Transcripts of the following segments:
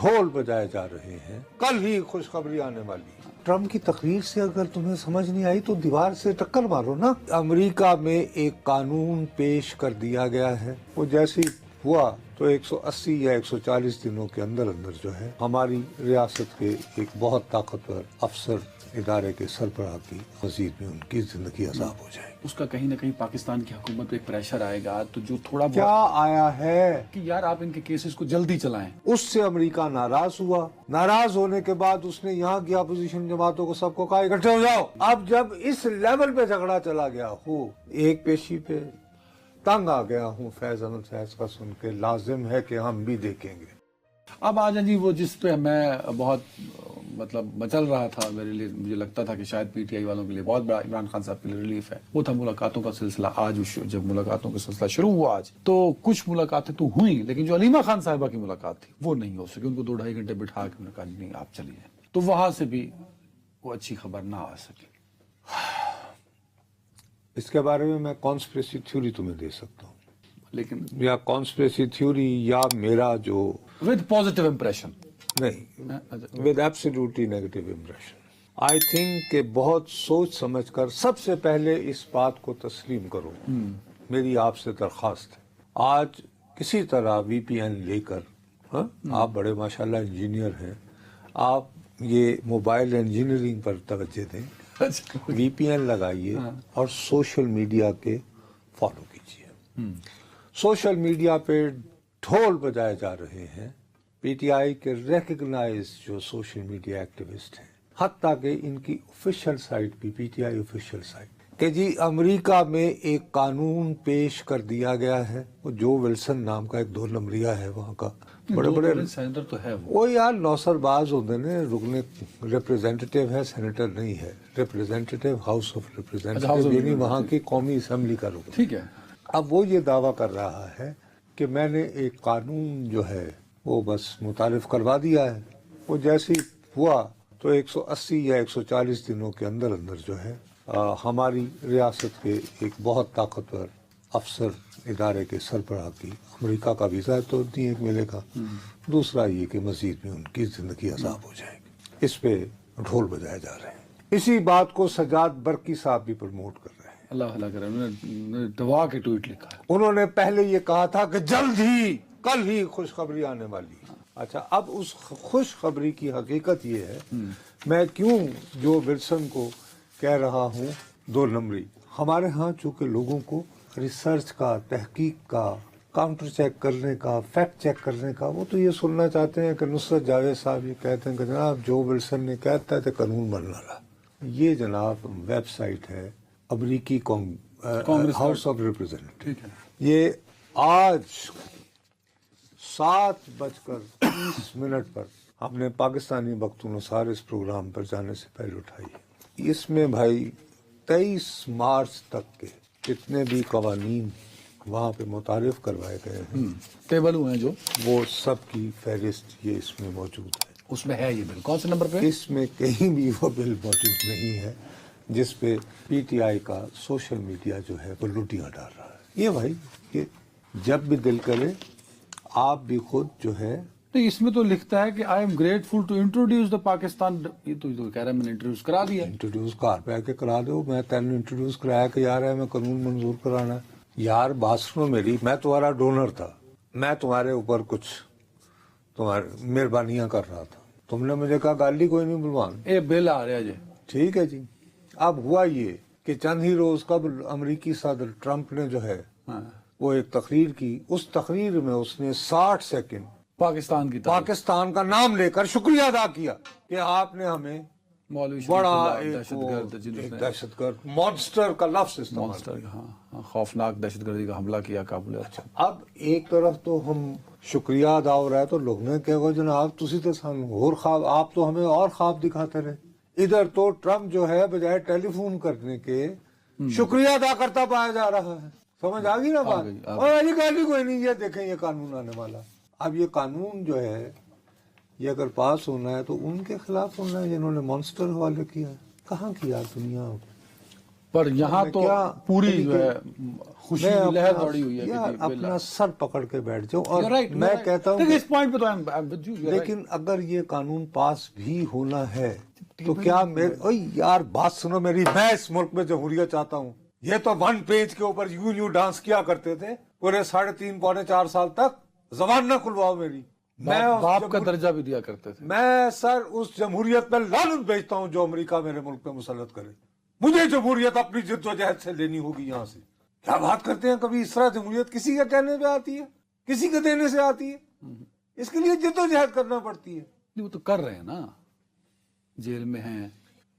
ڈھول بجائے جا رہے ہیں، کل ہی خوشخبری آنے والی ہے۔ ٹرمپ کی تقریر سے اگر تمہیں سمجھ نہیں آئی تو دیوار سے ٹکر مارو نا۔ امریکہ میں ایک قانون پیش کر دیا گیا ہے، وہ جیسے ہوا تو 180 یا 140 دنوں کے اندر جو ہے ہماری ریاست کے ایک بہت طاقتور افسر ادارے کے سربراہ کی مزید میں ان کی زندگی عذاب ہو جائے گی۔ اس کا کہیں نہ کہیں پاکستان کی حکومت پہ ایک پریشر آئے گا، تو جو تھوڑا کیا بہت آیا ہے کہ یار آپ ان کے کیسز کو جلدی چلائیں۔ اس سے امریکہ ناراض ہوا، ناراض ہونے کے بعد اس نے یہاں کی اپوزیشن جماعتوں کو سب کو کہا اکٹھے ہو جاؤ۔ اب جب اس لیول پہ جھگڑا چلا گیا ہو، ایک پیشی پہ تنگ آ گیا ہوں فیض احمد فیض کا سن کے، لازم ہے کہ ہم بھی دیکھیں گے۔ اب آ جائیں جی وہ جس پہ میں بہت مطلب مچل رہا تھا، میرے لیے مجھے لگتا تھا کہ شاید پی ٹی آئی والوں کے لیے بہت بڑا عمران خان صاحب کے لیے ریلیف ہے، وہ تھا ملاقاتوں کا سلسلہ۔ آج جب ملاقاتوں کا سلسلہ شروع ہوا آج، تو کچھ ملاقاتیں تو ہوئیں، لیکن جو علیمہ خان صاحبہ کی ملاقات تھی وہ نہیں ہو سکی۔ ان کو 2-2.5 گھنٹے بٹھا کے انہوں نے کہا نہیں آپ چلی جائیں، تو وہاں سے بھی وہ اچھی خبر نہ آ سکی۔ اس کے بارے میں کانسپریسی تھیوری تمہیں دے سکتا ہوں، لیکن یا کانسپریسی تھیوری یا میرا جو ود پازیٹیو امپریشن نہیں، with absolutely negative impression. I think کہ بہت سوچ سمجھ کر سب سے پہلے اس بات کو تسلیم کرو، میری آپ سے درخواست ہے۔ آج کسی طرح وی پی این لے کر، آپ بڑے ماشاءاللہ انجینئر ہیں، آپ یہ موبائل انجینئرنگ پر توجہ دیں، وی پی این لگائیے اور سوشل میڈیا کے فالو کیجیے۔ سوشل میڈیا پہ ڈھول بجائے جا رہے ہیں پی ٹی آئی کے ریکگنائز جو سوشل میڈیا ایکٹیوسٹ ہیں، حتیٰ کہ ان کی آفیشیل سائٹ بھی، P T I official site, کہ جی امریکہ میں ایک قانون پیش کر دیا گیا ہے، وہ جو ولسن نام کا ایک 2 نمبریہ ہے وہاں کا، بڑے بڑے سینیٹر تو ہے وہ یار نوسر باز ہوتے ہیں، رکنے ریپریزنٹیٹیو ہے، سینیٹر نہیں ہے، ریپریزنٹیٹیو ہاؤس آف ریپریزنٹیٹیو، یعنی وہاں کی قومی اسمبلی کا رکن۔ ٹھیک ہے۔ اب وہ یہ دعویٰ کر رہا ہے کہ میں نے ایک قانون جو ہے وہ بس متعارف کروا دیا ہے، وہ جیسے ہوا تو 180 یا 140 دنوں کے اندر جو ہے ہماری ریاست کے ایک بہت طاقتور افسر ادارے کے سربراہ کی امریکہ کا ویزا تو نہیں ایک ملے گا، دوسرا یہ کہ مزید میں ان کی زندگی عذاب ہو جائے گی۔ اس پہ ڈھول بجائے جا رہے ہیں۔ اسی بات کو سجاد برقی صاحب بھی پروموٹ کر رہے ہیں۔ اللہ اللہ کرے، انہوں نے دبا کے ٹویٹ لکھا ہے۔ انہوں نے پہلے یہ کہا تھا کہ جلد ہی، کل ہی خوشخبری آنے والی ہے۔ اچھا، اب اس خوشخبری کی حقیقت یہ ہے، میں کیوں جو ولسن کو کہہ رہا ہوں 2 نمبری، ہمارے ہاں چونکہ لوگوں کو ریسرچ کا، تحقیق کا، کاؤنٹر چیک کرنے کا، فیکٹ چیک کرنے کا، وہ تو یہ سننا چاہتے ہیں کہ نصرت جاوید صاحب یہ کہتے ہیں کہ جناب جو ولسن نے کہتا ہے تو قانون بننا رہا۔ یہ جناب ویب سائٹ ہے امریکی ہاؤس آف ریپریزنٹیٹیو، یہ آج 7:30 پر ہم نے پاکستانی وقت انصار اس پروگرام پر جانے سے پہلے اٹھائی ہے۔ اس میں بھائی 23 مارچ تک کے جتنے بھی قوانین وہاں پہ متعارف کروائے گئے ہیں، ٹیبل ہوئے ہیں جو، وہ سب کی فہرست یہ اس میں موجود ہے۔ اس میں ہے یہ بل کون سے نمبر پہ؟ اس میں کہیں بھی وہ بل موجود نہیں ہے جس پہ پی ٹی آئی کا سوشل میڈیا جو ہے وہ لوٹیاں ڈال رہا ہے۔ یہ بھائی یہ جب بھی دل کرے آپ بھی خود جو ہے، تو اس میں تو لکھتا ہے کہ I am grateful to introduce the Pakistan, یہ تو کہہ رہا ہے میں نے انٹروڈیوس کرا دیا۔ انٹروڈیوس گھر پہ آ کے کرا دو، میں تینوں انٹروڈیوس کرایا کہ یار ہے میں قانون منظور کرانا ہے۔ یار بات سنو میری، میں تمہارا ڈونر تھا، میں تمہارے اوپر کچھ تمہاری مہربانیاں کر رہا تھا، تم نے مجھے کہا گالی کوئی نہیں بلوان، اے بل آ رہا ہے جی۔ ٹھیک ہے جی۔ اب ہوا یہ کہ چند ہی روز قبل امریکی صدر ٹرمپ نے جو ہے وہ ایک تقریر کی، اس تقریر میں اس نے 60 سیکنڈ پاکستان کی طرف پاکستان کا نام لے کر شکریہ ادا کیا کہ آپ نے ہمیں مولوی بڑا دہشت گرد، ایک دہشت گرد مانسٹر کا لفظ استعمال مانسٹر، ہاں خوفناک دہشت گردی کا حملہ کیا کابل۔ اچھا، اب ایک طرف تو ہم شکریہ ادا ہو رہا ہے تو لوگ نے کہا جناب تسی تو سانو اور خواب، آپ تو ہمیں اور خواب دکھاتے رہے۔ ادھر تو ٹرمپ جو ہے بجائے ٹیلی فون کرنے کے شکریہ ادا کرتا پایا جا رہا ہے۔ سمجھ آ گئی نا بات؟ اور یہ گالی کوئی نہیں، یہ دیکھیں یہ قانون آنے والا۔ اب یہ قانون جو ہے یہ اگر پاس ہونا ہے تو ان کے خلاف ہونا ہے جنہوں نے مانسٹر حوالے کیا ہے۔ کہاں کیا دنیا پر یہاں تو پوری جو ہے خوشی کی لہر دوڑی ہوئی ہے یار اپنا سر پکڑ کے بیٹھ جاؤ. اور Right, میں کہتا ہوں اس پوائنٹ پہ تو I'm with you, you're right. لیکن اگر یہ قانون پاس بھی ہونا ہے تو کیا یار بات سنو میری, میں اس ملک میں جمہوریت چاہتا ہوں. یہ تو 1 پیج کے اوپر یوں ڈانس کیا کرتے تھے پورے 3.5 پونے 4 سال تک. زبان نہ کھلواؤ میری. میں باپ کا درجہ بھی دیا کرتے تھے. میں سر اس جمہوریت پہ لعنت بھیجتا ہوں جو امریکہ میرے ملک پہ مسلط کرے. مجھے جمہوریت اپنی جد و جہد سے لینی ہوگی یہاں سے. کیا بات کرتے ہیں, کبھی اس طرح جمہوریت کسی کے کہنے پہ آتی ہے, کسی کے دینے سے آتی ہے؟ اس کے لیے جد و جہد کرنا پڑتی ہے. وہ تو کر رہے ہیں نا, جیل میں ہیں.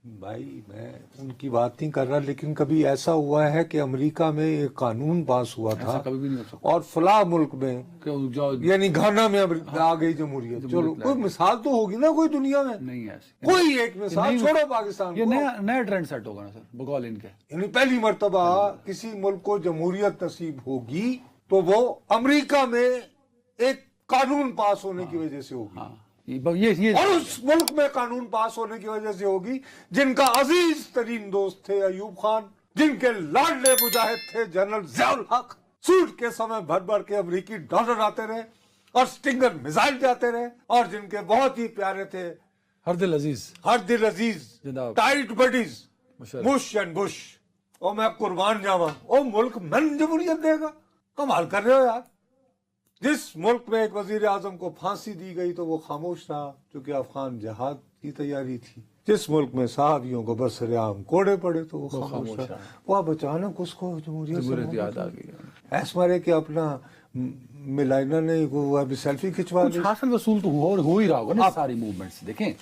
بھائی میں ان کی بات نہیں کر رہا, لیکن کبھی ایسا ہوا ہے کہ امریکہ میں ایک قانون پاس ہوا تھا کبھی بھی نہیں ہو سکتا اور فلاں ملک میں جو یعنی گھانا میں آ گئی جمہوریت. چلو کوئی مثال تو ہوگی نا کوئی دنیا میں, نہیں ایسی کوئی ایک مثال چھوڑو پاکستان یہ کو. نیا ٹرینڈ سیٹ ہوگا نا سر بقول ان کے. یعنی پہلی مرتبہ کسی ملک کو جمہوریت نصیب ہوگی تو وہ امریکہ میں ایک قانون پاس ہونے کی وجہ سے ہوگی. یہ اور اس ملک میں قانون پاس ہونے کی وجہ سے ہوگی جن کا عزیز ترین دوست تھے ایوب خان, جن کے لاڈلے مجاہد تھے جنرل ضیاء الحق. سوٹ کے سمے بھر بھر کے امریکی ڈالر آتے رہے اور سٹنگر میزائل جاتے رہے, اور جن کے بہت ہی پیارے تھے ہر دل عزیز جناب tight buddies Bush and Bush. اور میں قربان جاواں او ملک من جمہوریت دے گا. کمال کر رہے ہو یار. جس ملک میں ایک وزیر اعظم کو پھانسی دی گئی تو وہ خاموش رہا چونکہ افغان جہاد کی تیاری تھی. جس ملک میں صحابیوں کو برسر عام کوڑے پڑے تو وہ خاموش رہا. وہ اب اچانک اس کو جمہوریت یاد آ گئی. ایس مارے کہ اپنا ملائنا نے وہ ابھی سیلفی کھنچوا لی. حاصل وصول تو ہو ہی رہا ہوگا نا ساری موومنٹ سے. دیکھیں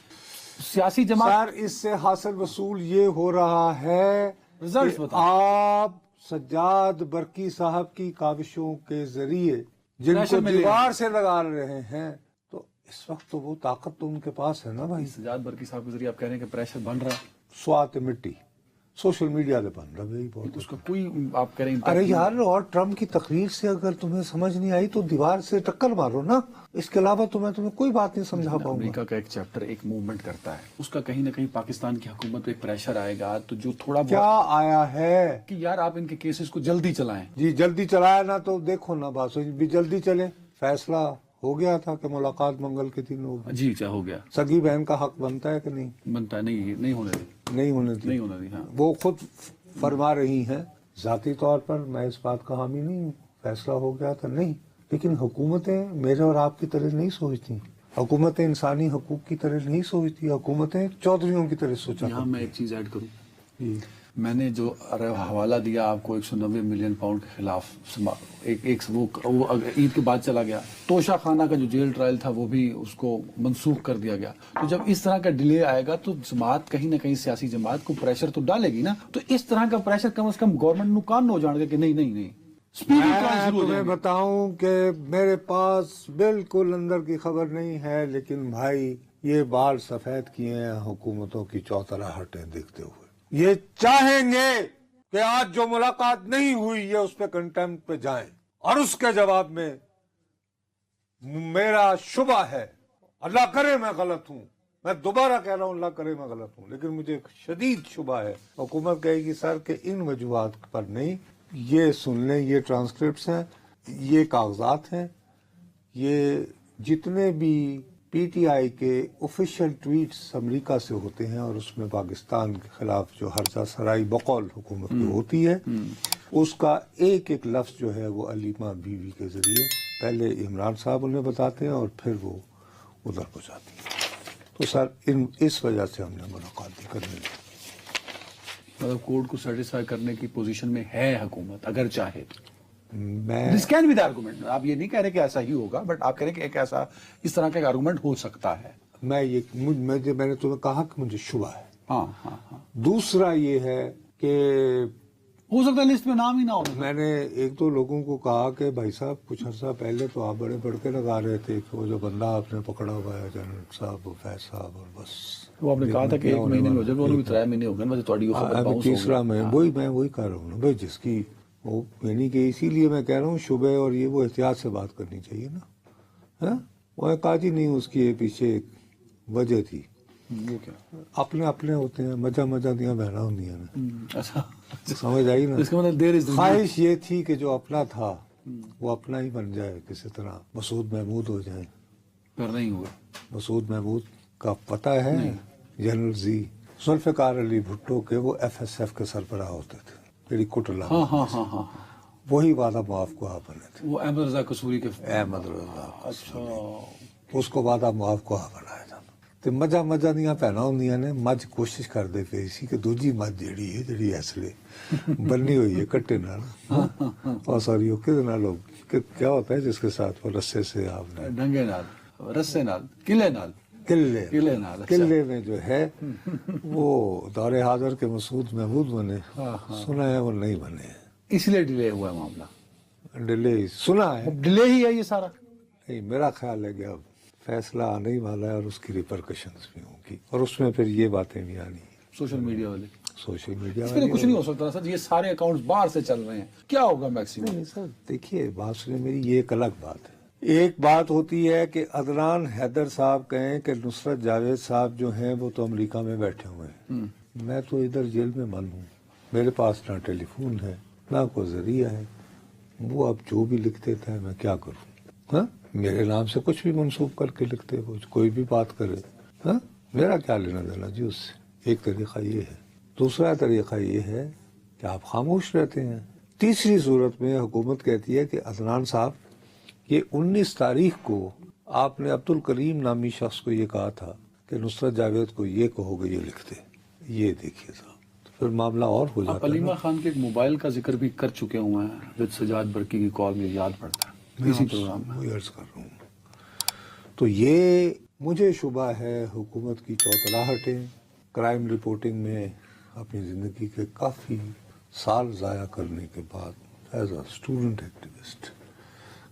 سیاسی جماعت سر اس سے حاصل وصول یہ ہو رہا ہے کہ آپ سجاد برقی صاحب کی کاوشوں کے ذریعے جن کو دیوار سے لگا رہے ہیں, تو اس وقت تو وہ طاقت تو ان کے پاس ہے نا بھائی. سجاد برقی صاحب کے ذریعے آپ کہہ رہے ہیں کہ پریشر بن رہا ہے. سوات مٹی سوشل میڈیا پہ بن رہا ہے بہت. اس کا کوئی آپ کہہ رہے ہیں ارے یار, اور ٹرمپ کی تقریر سے اگر تمہیں سمجھ نہیں آئی تو دیوار سے ٹکر مارو نا. اس کے علاوہ تو میں تمہیں کوئی بات نہیں سمجھا پاؤں گا. امریکہ کا ایک چیپٹر ایک موومنٹ کرتا ہے, اس کا کہیں نہ کہیں پاکستان کی حکومت پہ پریشر آئے گا تو جو تھوڑا کیا آیا ہے کہ یار آپ ان کے کیسز کو جلدی چلائیں. جی جلدی چلایا نا تو دیکھو نا بات بھی جلدی چلے. فیصلہ ہو گیا تھا کہ ملاقات منگل کے دن ہوگی. جی کیا ہو گیا. سگی بہن کا حق بنتا ہے کہ نہیں بنتا ہے. نہیں ہونے دی. ہاں وہ خود فرما رہی ہیں ذاتی طور پر. میں اس بات کا حامی نہیں ہوں. فیصلہ ہو گیا تھا نہیں, لیکن حکومتیں میرے اور آپ کی طرح نہیں سوچتی. حکومتیں انسانی حقوق کی طرح نہیں سوچتی. حکومتیں چودھریوں کی طرح سوچا. یہاں میں ایک چیز ایڈ کروں. جی میں نے جو حوالہ دیا آپ کو 190 ملین پاؤنڈ کے خلاف, ایک وہ عید کے بعد چلا گیا. توشہ خانہ کا جو جیل ٹرائل تھا وہ بھی اس کو منسوخ کر دیا گیا. تو جب اس طرح کا ڈیلے آئے گا تو جماعت کہیں نہ کہیں سیاسی جماعت کو پریشر تو ڈالے گی نا. تو اس طرح کا پریشر کم از کم گورنمنٹ نو کان نہ ہو جان گا کہ نہیں میں تمہیں بتاؤں کہ میرے پاس بالکل اندر کی خبر نہیں ہے, لیکن بھائی یہ بال سفید کیے ہیں حکومتوں کی چوتراہٹیں دیکھتے ہوئے. یہ چاہیں گے کہ آج جو ملاقات نہیں ہوئی یہ اس پہ کنٹمپٹ پہ جائیں, اور اس کے جواب میں میرا شبہ ہے, اللہ کرے میں غلط ہوں, میں دوبارہ کہہ رہا ہوں اللہ کرے میں غلط ہوں, لیکن مجھے شدید شبہ ہے. حکومت کہے گی سر کہ ان وجوہات پر نہیں, یہ سن لیں, یہ ٹرانسکرپٹس ہیں, یہ کاغذات ہیں, یہ جتنے بھی پی ٹی آئی کے آفیشیل ٹویٹس امریکہ سے ہوتے ہیں اور اس میں پاکستان کے خلاف جو ہرزہ سرائی بقول حکومت کی ہوتی ہے, اس کا ایک ایک لفظ جو ہے وہ علیمہ بیوی کے ذریعے پہلے عمران صاحب انہیں بتاتے ہیں اور پھر وہ ادھر پہنچاتی ہیں. تو سر اس وجہ سے ہم نے ملاقات بھی کرنی ہے. مطلب کورٹ کو سیٹسفائی کرنے کی پوزیشن میں ہے حکومت اگر چاہے تو. میں this can be the argument. آپ یہ نہیں کہہ رہے کہ ایسا ہی ہوگا, بٹ آپ کہہ رہے کہ ایک ایسا اس طرح کا ایک آرگومنٹ ہو سکتا ہے. میں نے تمہیں کہا کہ مجھے شبہ ہے. ہاں. دوسرا یہ ہے کہ ہو سکتا ہے لسٹ میں نام ہی نہ ہو. میں نے ایک دو لوگوں کو کہا کہ بھائی صاحب کچھ عرصہ پہلے تو آپ بڑے بڑھ کے لگا رہے تھے کہ وہ جو بندہ آپ نے پکڑا ہوا ہے جنرل صاحب فیض صاحب, اور بس وہ آپ نے کہا تھا کہ 1 مہینے میں ہو جائے گا, انہوں بھی 3 مہینے ہو گئے. میں تھوڑی خبر تیسرا میں وہی کہہ رہا ہوں نا بھائی, جس کی وہ یعنی کہ اسی لیے میں کہہ رہا ہوں شبہ اور یہ وہ احتیاط سے بات کرنی چاہیے نا. وہ کاجی نہیں, اس کی پیچھے ایک وجہ تھی. وہ کیا؟ اپنے اپنے ہوتے ہیں, مجا مجا دیا بہنا ہوندیاں نے. اچھا, سمجھ آئی نا. اس کا مطلب دیر از خواہش یہ تھی کہ جو اپنا تھا وہ اپنا ہی بن جائے, کسی طرح مسعود محمود ہو جائیں. پر نہیں ہوا. مسعود محمود کا پتہ ہے, جنرل زی ذوالفقار علی بھٹو کے وہ ایف ایس ایف کے سربراہ ہوتے تھے, میری کٹلا. ہاں ہاں ہاں ہاں, وہی وعدہ معاف کو آپ بنے تھے, وہ احمد رضا قصوری کے. احمد رضا. اچھا, اس کو وعدہ معاف کو بنایا تھا. ਤੇ ਮੱਝਾਂ ਮੱਝਾਂ ਦੀਆਂ ਭੈਣਾਂ ਹੁੰਦੀਆਂ ਨੇ, ਮੱਝ ਕੋਸ਼ਿਸ਼ ਕਰਦੇ ਪਈ ਸੀ ਕਿ ਦੂਜੀ ਮੱਝ ਜਿਹੜੀ ਐਸਲੇ ਬੰਨੀ ਹੋਈ ਹੈ ਕੱਟੇ ਨਾਲ, اور سوری وہ کس نال کیا ہوتا ہے جس کے ساتھ وہ رسے سے آپ نے ڈنگے نال, رسے نال, قلعے نال, قلعے نال. قلعے میں جو ہے وہ دور حاضر کے مسعود محمود بنے, سنا ہے وہ نہیں بنے, اس لیے ڈیلے ہوا ہے معاملہ. ڈیلے سنا ہے, ڈیلے ہی ہے یہ سارا. نہیں میرا خیال ہے کہ اب فیصلہ آنے ہی والا ہے اور اس کی ریپرکشنز بھی ہوں گی, اور اس میں پھر یہ باتیں بھی آنی ہیں. سوشل میڈیا والے, سوشل میڈیا اس میں کچھ نہیں ہو سکتا سر, یہ سارے اکاؤنٹس باہر سے چل رہے ہیں, کیا ہوگا میکسیمم؟ نہیں سر دیکھیے, بات سنیں میری, یہ ایک الگ بات ہے. ایک بات ہوتی ہے کہ عدنان حیدر صاحب کہیں کہ نصرت جاوید صاحب جو ہیں وہ تو امریکہ میں بیٹھے ہوئے ہیں, میں تو ادھر جیل میں بند ہوں, میرے پاس نہ ٹیلی فون ہے نہ کوئی ذریعہ ہے, وہ اب جو بھی لکھ دیتا ہے میں کیا کروں. ہاں, میرے نام سے کچھ بھی منسوخ کر کے لکھتے, وہ کوئی بھی بات کرے, ہاں میرا کیا لینا دینا جی اس سے. ایک طریقہ یہ ہے. دوسرا طریقہ یہ ہے کہ آپ خاموش رہتے ہیں. تیسری صورت میں حکومت کہتی ہے کہ عدنان صاحب یہ 19 تاریخ کو آپ نے عبد الکریم نامی شخص کو یہ کہا تھا کہ نصرت جاوید کو یہ کہو گے یہ لکھ دے. یہ دیکھیے صاحب, تو پھر معاملہ اور ہو جاتا آپ ہے. علیمہ خان کے ایک موبائل کا ذکر بھی کر چکے ہوئے ہیں, جو سجاد برقی کی کال میں یاد پڑتا ہے اسی پروگرام میں. وہی عرض کر رہا ہوں. تو یہ مجھے شبہ ہے حکومت کی چوتراہٹیں, کرائم رپورٹنگ میں اپنی زندگی کے کافی سال ضائع کرنے کے بعد ایز اے اسٹوڈنٹ ایکٹیوسٹ,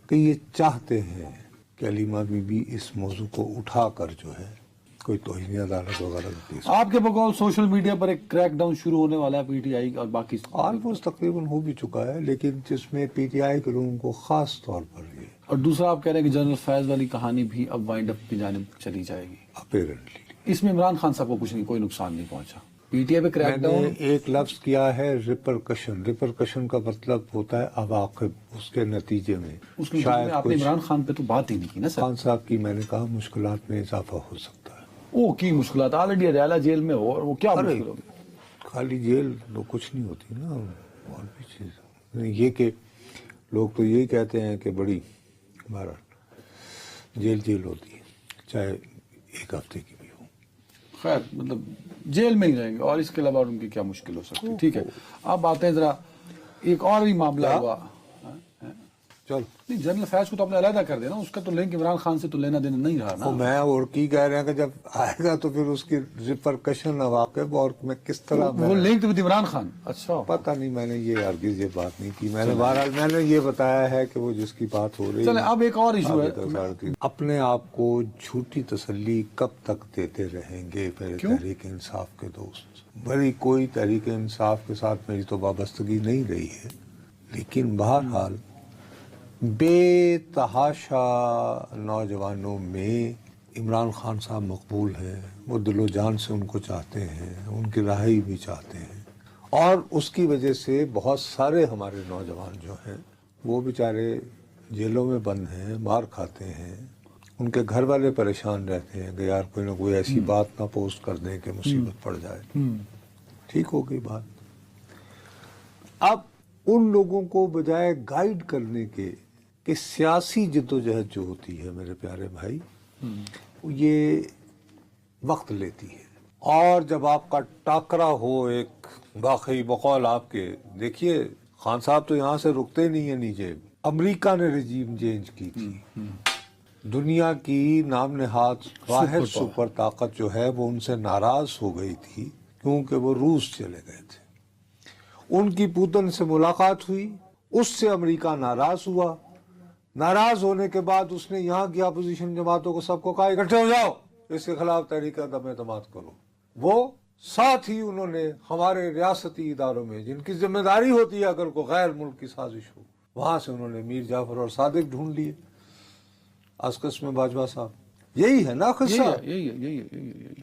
کہ یہ چاہتے ہیں کہ علیمہ بی بی اس موضوع کو اٹھا کر جو ہے کوئی توہین عدالت وغیرہ کی. آپ کے بقول سوشل میڈیا پر ایک کریک ڈاؤن شروع ہونے والا ہے پی ٹی آئی اور باقی آلموسٹ تقریباً ہو بھی چکا ہے, لیکن جس میں پی ٹی آئی کے لوگوں کو خاص طور پر یہ. اور دوسرا آپ کہہ رہے ہیں کہ جنرل فیض والی کہانی بھی اب وائنڈ اپ کی جانب چلی جائے گی. اپیرنٹلی اس میں عمران خان صاحب کو کچھ نہیں, کوئی نقصان نہیں پہنچا. پی ٹی آئی پہ کریک میں ڈاؤن, نے ایک لفظ کیا ہے ریپرکشن. ریپرکشن کا مطلب ہوتا ہے عواقب, اس کے نتیجے میں اس کے شاید آپ نے عمران خان پہ تو بات ہی نہیں کی نا سر. خان صاحب کی میں نے کہا مشکلات میں اضافہ ہو سکتا ہے. وہ کی مشکلات, آلریڈی ریالہ جیل میں ہو, اور وہ کیا مشکل ہوگی؟ خالی جیل تو کچھ نہیں ہوتی نا, اور بھی چیز. یہ کہ لوگ تو یہی کہتے ہیں کہ بڑی ہمارا جیل ہوتی ہے, چاہے ایک ہفتے کی بھی ہو. خیر مطلب جیل میں ہی رہیں گے, اور اس کے علاوہ ان کی کیا مشکل ہو سکتی ہے. ٹھیک ہے, اب آتے ہیں ذرا ایک اور بھی معاملہ ہوا. چل نہیں, جنرل فیض کو تو آپ نے علیحدہ کر دینا, اس کا تو لنک عمران خان سے تو لینا دینا نہیں رہا نا. میں اور کی کہہ رہے ہیں کہ جب آئے گا تو پھر اس کی ریپرکشن عواقب, اور میں کس طرح وہ لنک ود عمران خان. اچھا, پتہ نہیں, میں نے یہ ہرگز یہ بات نہیں کی. میں نے بہرحال میں نے یہ بتایا ہے کہ وہ جس کی بات ہو رہی چلیں اب ایک اور ایشو ہے. اپنے آپ کو جھوٹی تسلی کب تک دیتے رہیں گے میرے تحریک انصاف کے دوست. بڑی کوئی تحریک انصاف کے ساتھ میری تو وابستگی نہیں رہی ہے, لیکن بہرحال بے تحاشا نوجوانوں میں عمران خان صاحب مقبول ہیں. وہ دل و جان سے ان کو چاہتے ہیں, ان کی رہائی بھی چاہتے ہیں, اور اس کی وجہ سے بہت سارے ہمارے نوجوان جو ہیں وہ بیچارے جیلوں میں بند ہیں, مار کھاتے ہیں. ان کے گھر والے پریشان رہتے ہیں کہ یار کوئی نہ کوئی ایسی بات نہ پوسٹ کر دیں کہ مصیبت پڑ جائے. ٹھیک ہو گئی بات. اب ان لوگوں کو بجائے گائیڈ کرنے کے کہ سیاسی جدوجہد جو ہوتی ہے میرے پیارے بھائی, یہ وقت لیتی ہے. اور جب آپ کا ٹاکرا ہو ایک واقعی بقول آپ کے, دیکھیے خان صاحب تو یہاں سے رکتے نہیں ہیں نیچے. امریکہ نے رجیم چینج کی تھی, دنیا کی نام نہاد واحد سپر طاقت جو ہے وہ ان سے ناراض ہو گئی تھی کیونکہ وہ روس چلے گئے تھے. ان کی پوتن سے ملاقات ہوئی, اس سے امریکہ ناراض ہوا. ناراض ہونے کے بعد اس نے یہاں کی اپوزیشن جماعتوں کو سب کو کہا اکٹھے ہو جاؤ, اس کے خلاف تحریک عدم اعتماد کرو. وہ ساتھ ہی انہوں نے ہمارے ریاستی اداروں میں جن کی ذمہ داری ہوتی ہے اگر کوئی غیر ملک کی سازش ہو, وہاں سے انہوں نے میر جعفر اور صادق ڈھونڈ لیے. از قسم باجوہ صاحب یہی ہے نا قصہ. یہی ہے.